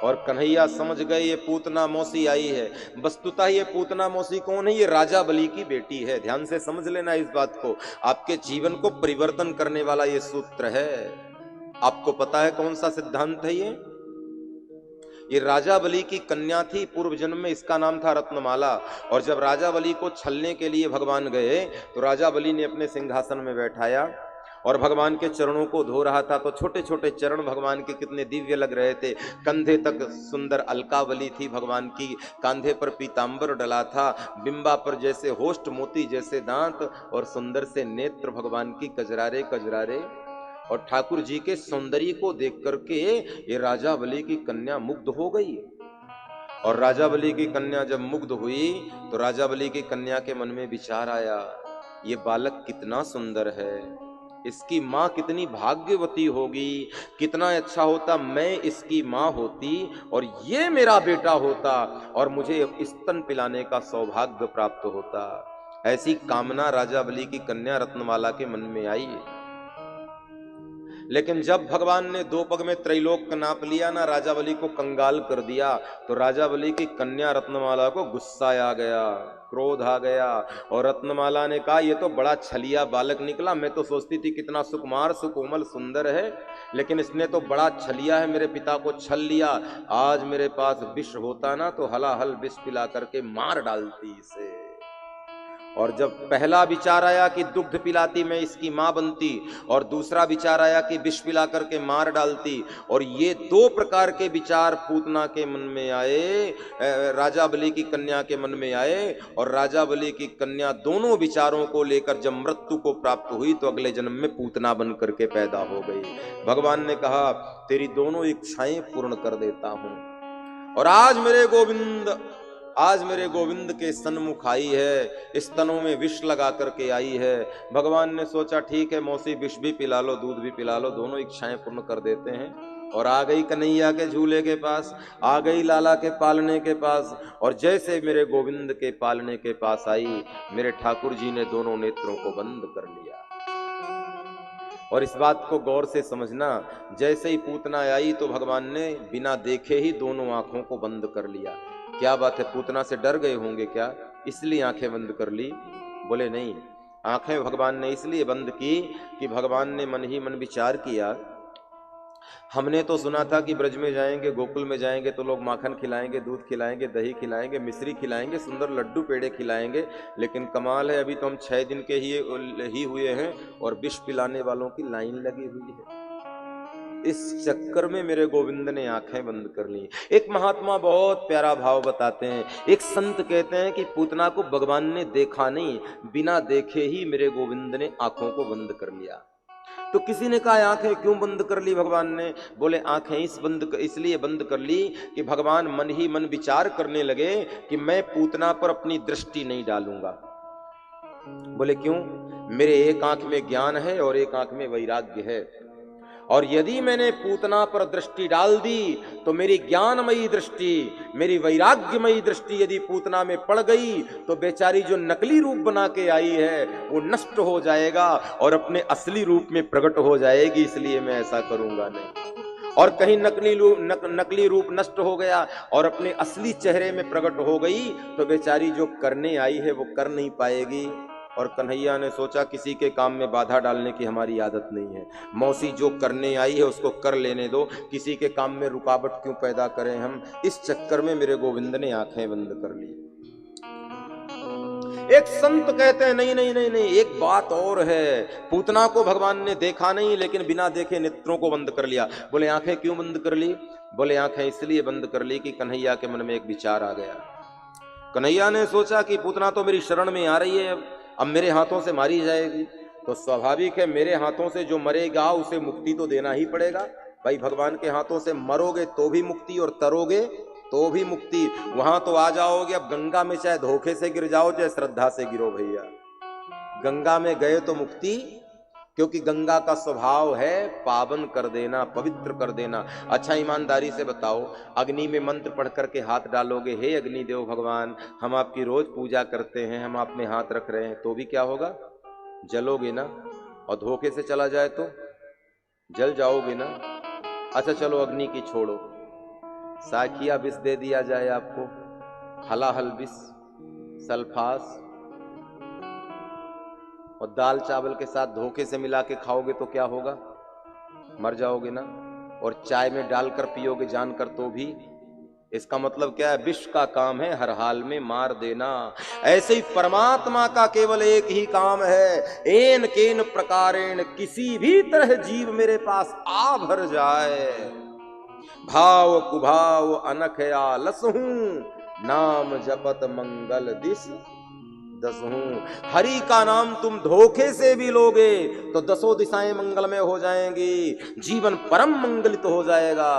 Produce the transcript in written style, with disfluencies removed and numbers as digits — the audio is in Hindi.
और कन्हैया समझ गए ये पूतना मौसी आई है। वस्तुतः ये पूतना मौसी कौन है? ये राजा बलि की बेटी है। ध्यान से समझ लेना इस बात को, आपके जीवन को परिवर्तन करने वाला ये सूत्र है। आपको पता है कौन सा सिद्धांत है ये राजा बलि की कन्या थी, पूर्व जन्म में इसका नाम था रत्नमाला। और जब राजा बलि को छलने के लिए भगवान गए तो राजा बलि ने अपने सिंहासन में बैठाया और भगवान के चरणों को धो रहा था। तो छोटे छोटे चरण भगवान के कितने दिव्य लग रहे थे। कंधे तक सुंदर अलकावली थी भगवान की, कांधे पर पीतांबर डला था, बिंबा पर जैसे होष्ट मोती जैसे दांत और सुंदर से नेत्र भगवान की कजरारे कजरारे। और ठाकुर जी के सौंदर्य को देख करके ये राजा बलि की कन्या मुग्ध हो गई। और राजा बलि की कन्या जब मुग्ध हुई तो राजा बलि की कन्या के मन में विचार आया, ये बालक कितना सुंदर है, इसकी माँ कितनी भाग्यवती होगी, कितना अच्छा होता मैं इसकी माँ होती और ये मेरा बेटा होता और मुझे स्तन पिलाने का सौभाग्य प्राप्त होता। ऐसी कामना राजा बलि की कन्या रत्नमाला के मन में आई। लेकिन जब भगवान ने दो पग में त्रैलोक नाप लिया ना, राजा बलि को कंगाल कर दिया, तो राजा बलि की कन्या रत्नमाला को गुस्सा आ गया, क्रोध आ गया। और रत्नमाला ने कहा ये तो बड़ा छलिया बालक निकला, मैं तो सोचती थी कितना सुकुमार सुकोमल सुंदर है, लेकिन इसने तो बड़ा छलिया है, मेरे पिता को छल लिया। आज मेरे पास विष होता ना तो हलाहल विष पिला करके मार डालती इसे। और जब पहला विचार आया कि दुग्ध पिलाती मैं इसकी मां बनती, और दूसरा विचार आया कि विष पिला करके मार डालती, और ये दो प्रकार के विचार पूतना के मन में आए, राजा बलि की कन्या के मन में आए। और राजा बलि की कन्या दोनों विचारों को लेकर जब मृत्यु को प्राप्त हुई तो अगले जन्म में पूतना बन करके पैदा हो गई। भगवान ने कहा तेरी दोनों इच्छाएं पूर्ण कर देता हूं। और आज मेरे गोविंद के सन्मुख आई है, स्तनों में विष लगा करके आई है। भगवान ने सोचा ठीक है मौसी, विष भी पिला लो दूध भी पिला लो, दोनों इच्छाएं पूर्ण कर देते हैं। और आ गई कन्हैया के झूले के पास, आ गई लाला के पालने के पास। और जैसे मेरे गोविंद के पालने के पास आई, मेरे ठाकुर जी ने दोनों नेत्रों को बंद कर लिया। और इस बात को गौर से समझना, जैसे ही पूतना आई तो भगवान ने बिना देखे ही दोनों आंखों को बंद कर लिया। क्या बात है, पूतना से डर गए होंगे क्या, इसलिए आंखें बंद कर ली? बोले नहीं, आंखें भगवान ने इसलिए बंद की कि भगवान ने मन ही मन विचार किया, हमने तो सुना था कि ब्रज में जाएंगे, गोकुल में जाएंगे तो लोग माखन खिलाएंगे, दूध खिलाएंगे, दही खिलाएंगे, मिश्री खिलाएंगे, सुंदर लड्डू पेड़े खिलाएंगे। लेकिन कमाल है, अभी तो हम 6 दिन के ही हुए हैं और विष पिलाने वालों की लाइन लगी हुई है। इस चक्कर में मेरे गोविंद ने आंखें बंद कर ली। एक महात्मा बहुत प्यारा भाव बताते हैं, एक संत कहते हैं कि पूतना को भगवान ने देखा नहीं, बिना देखे ही मेरे गोविंद ने आंखों को बंद कर लिया। तो किसी ने कहा आंखें क्यों बंद कर ली भगवान ने? बोले आंखें इसलिए बंद कर ली कि भगवान मन ही मन विचार करने लगे कि मैं पूतना पर अपनी दृष्टि नहीं डालूंगा। बोले क्यों? मेरे एक आंख में ज्ञान है और एक आंख में वैराग्य है, और यदि मैंने पूतना पर दृष्टि डाल दी तो मेरी ज्ञानमयी दृष्टि, मेरी वैराग्यमयी दृष्टि यदि पूतना में पड़ गई तो बेचारी जो नकली रूप बना के आई है वो नष्ट हो जाएगा और अपने असली रूप में प्रकट हो जाएगी, इसलिए मैं ऐसा करूंगा नहीं। और कहीं नकली रूप नष्ट हो गया और अपने असली चेहरे में प्रकट हो गई तो बेचारी जो करने आई है वो कर नहीं पाएगी। और कन्हैया ने सोचा किसी के काम में बाधा डालने की हमारी आदत नहीं है, मौसी जो करने आई है उसको कर लेने दो, किसी के काम में रुकावट क्यों पैदा करें हम। इस चक्कर में मेरे गोविंद ने आंखें बंद कर ली। एक संत कहते हैं नहीं नहीं नहीं नहीं, एक बात और है, पूतना को भगवान ने देखा नहीं लेकिन बिना देखे नेत्रों को बंद कर लिया। बोले आंखें क्यों बंद कर ली? बोले आंखें इसलिए बंद कर ली कि कन्हैया के मन में एक विचार आ गया। कन्हैया ने सोचा कि पूतना तो मेरी शरण में आ रही है, अब मेरे हाथों से मारी जाएगी, तो स्वाभाविक है मेरे हाथों से जो मरेगा उसे मुक्ति तो देना ही पड़ेगा। भाई भगवान के हाथों से मरोगे तो भी मुक्ति और तरोगे तो भी मुक्ति, वहां तो आ जाओगे। अब गंगा में चाहे धोखे से गिर जाओ चाहे श्रद्धा से गिरो भैया, गंगा में गए तो मुक्ति, क्योंकि गंगा का स्वभाव है पावन कर देना, पवित्र कर देना। अच्छा ईमानदारी से बताओ, अग्नि में मंत्र पढ़ करके हाथ डालोगे, हे अग्निदेव भगवान हम आपकी रोज पूजा करते हैं, हम आप में हाथ रख रहे हैं, तो भी क्या होगा? जलोगे ना। और धोखे से चला जाए तो जल जाओगे ना। अच्छा चलो अग्नि की छोड़ो, साखिया विष दे दिया जाए आपको, हलाहल विष, सल्फास, और दाल चावल के साथ धोखे से मिला के खाओगे तो क्या होगा? मर जाओगे ना। और चाय में डालकर पियोगे जानकर तो भी। इसका मतलब क्या है? विष का काम है हर हाल में मार देना। ऐसे ही परमात्मा का केवल एक ही काम है, एन केन प्रकारेण, किसी भी तरह जीव मेरे पास आ भर जाए, भाव कुभाव अनख आलस हूं, नाम जपत मंगल दिस दसहूं। हरि का नाम तुम धोखे से भी लोगे तो दसों दिशाएं मंगलमय हो जाएंगी, जीवन परम मंगलित हो जाएगा।